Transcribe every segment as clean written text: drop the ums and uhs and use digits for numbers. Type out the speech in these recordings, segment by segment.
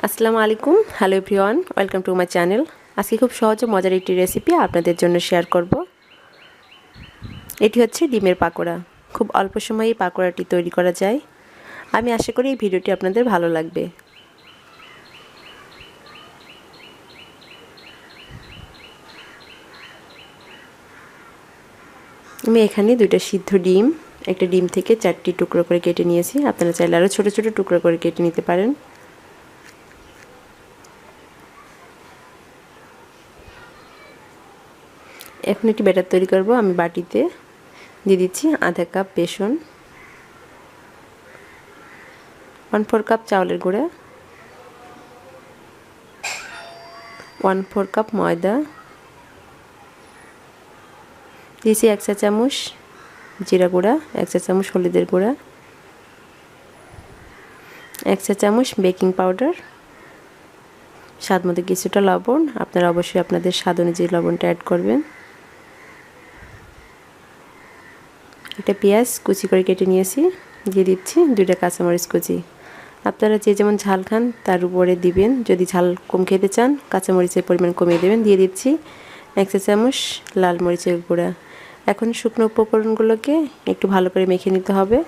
আসসালামু আলাইকুম, hello everyone, welcome to my channel. আজকে খুব সহজ ও মজার একটি রেসিপি আপনাদের জন্য শেয়ার করব। এটি হচ্ছে ডিমের পাকোড়া। খুব অল্প সময়েই পাকোড়াটি তৈরি করা যায়। আমি আশা করি এই ভিডিওটি আপনাদের ভালো লাগবে। আমি এখানে দুইটা সিদ্ধ ডিম, একটা ডিম থেকে 4টি টুকরো করে কেটে নিয়েছি। আপনারা চাইলে আরও ছোটো ছোটো টুকরো করে কেটে নিতে পারেন। এখন একটি ব্যাটার তৈরি করব। আমি বাটিতে দিয়ে দিচ্ছি আধা কাপ বেসন, 1/4 কাপ চাউলের গুঁড়া, 1/4 কাপ ময়দা, দিয়েছি 1 চা চামচ জিরা গুঁড়া, 1 চা চামচ হলুদের গুঁড়া, 1 চা চামচ বেকিং পাউডার, স্বাদ মতো কিছুটা লবণ। আপনারা অবশ্যই আপনাদের স্বাদ অনুযায়ী লবণটা অ্যাড করবেন। একটা পেঁয়াজ কুচি করে কেটে নিয়েছি, দিয়ে দিচ্ছি 2টা কাঁচামরিচ কুচি। আপনারা যে যেমন ঝাল খান তার উপরে দিবেন। যদি ঝাল কম খেতে চান কাঁচামরিচের পরিমাণ কমিয়ে দেবেন। দিয়ে দিচ্ছি 1 চা চামচ লাল মরিচের গুঁড়া। এখন শুকনো উপকরণগুলোকে একটু ভালো করে মেখে নিতে হবে।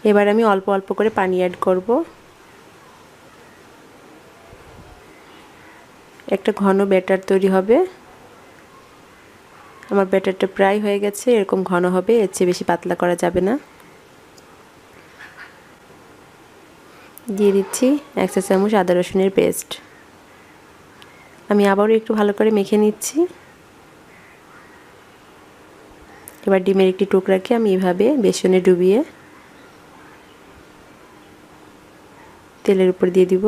এবার আমি অল্প অল্প করে পানি অ্যাড করব। একটা ঘন ব্যাটার তৈরি হবে। আমার ব্যাটারটা প্রায় হয়ে গেছে, এরকম ঘন হবে, এর চেয়ে বেশি পাতলা করা যাবে না। দিয়ে দিচ্ছি 1 চা চামচ আদা রসুনের পেস্ট। আমি আবারও একটু ভালো করে মেখে নিচ্ছি। এবার ডিমের একটি টুকরাকে আমি এভাবে বেসনে ডুবিয়ে তেলের উপর দিয়ে দিব।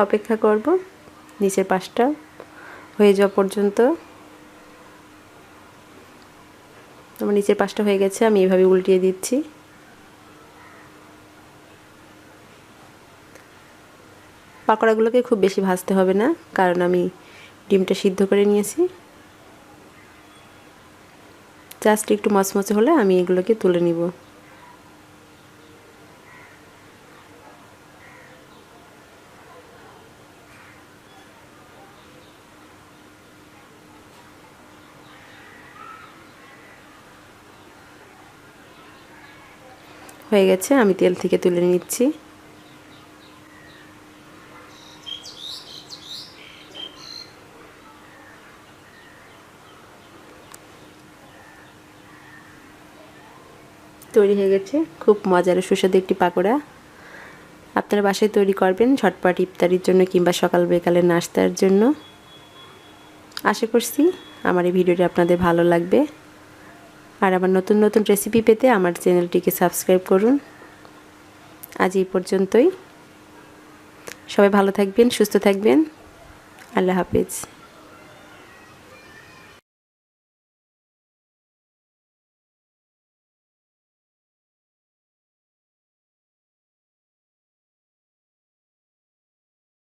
অপেক্ষা করব নিচের পাশটা হয়ে যাওয়া পর্যন্ত। আমার নিচের পাশটা হয়ে গেছে, আমি এভাবে উল্টিয়ে দিচ্ছি। পাকোড়াগুলোকে খুব বেশি ভাজতে হবে না, কারণ আমি ডিমটা সিদ্ধ করে নিয়েছি। জাস্ট একটু মচমচে হলে আমি এগুলোকে তুলে নিব। হয়ে গেছে, আমি তেল থেকে তুলে নিচ্ছি। তৈরি হয়ে গেছে খুব মজার ও সুস্বাদু একটি পাকোড়া। আপনারা বাসায় তৈরি করবেন ঝটপট ইফতারির জন্য কিংবা সকাল বিকালের নাস্তার জন্য। আশা করছি আমার এই ভিডিওটি আপনাদের ভালো লাগবে। আর আমার নতুন নতুন রেসিপি পেতে আমার চ্যানেলটিকে সাবস্ক্রাইব করুন। আজ এই পর্যন্তই। সবাই ভালো থাকবেন, সুস্থ থাকবেন। আল্লাহ হাফেজ।